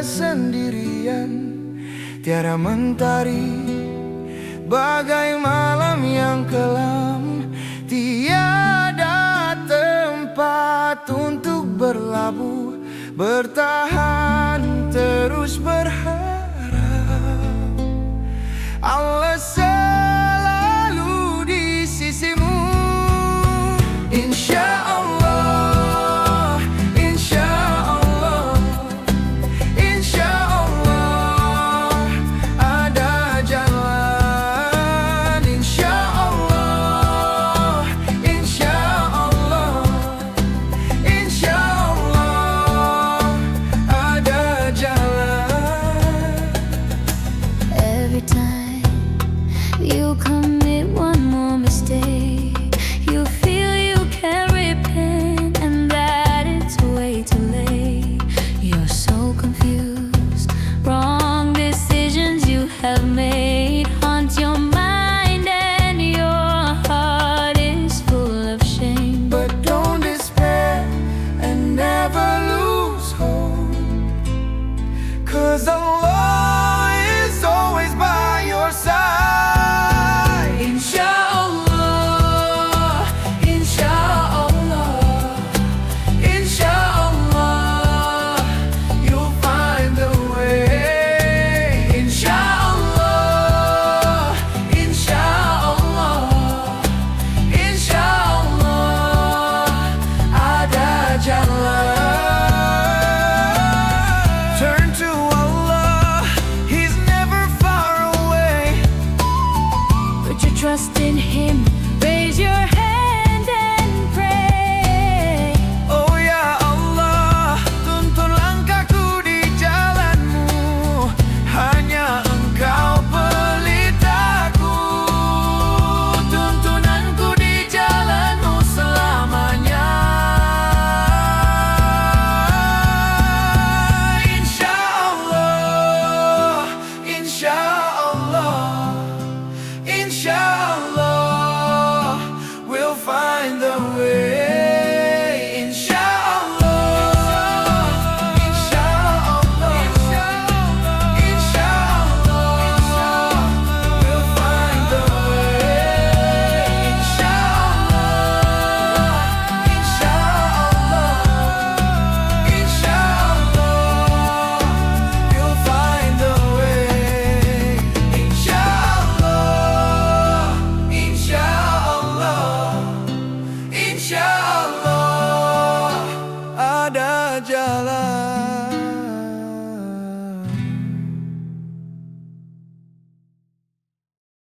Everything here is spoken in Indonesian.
sendirian, tiada mentari, bagai malam yang kelam. Tiada tempat untuk berlabuh, bertahan terus berharap. Allah selalu di sisimu. Insya Allah, insya Allah, insya Allah ada jalan. Insya Allah, insya Allah, insya Allah ada jalan. Every time you commit one more mistake, you feel you can't repent, and that it's way too late. You're so confused, wrong decisions you have made haunt your mind, and your heart is full of shame. But don't despair and never lose hope, 'cause Allah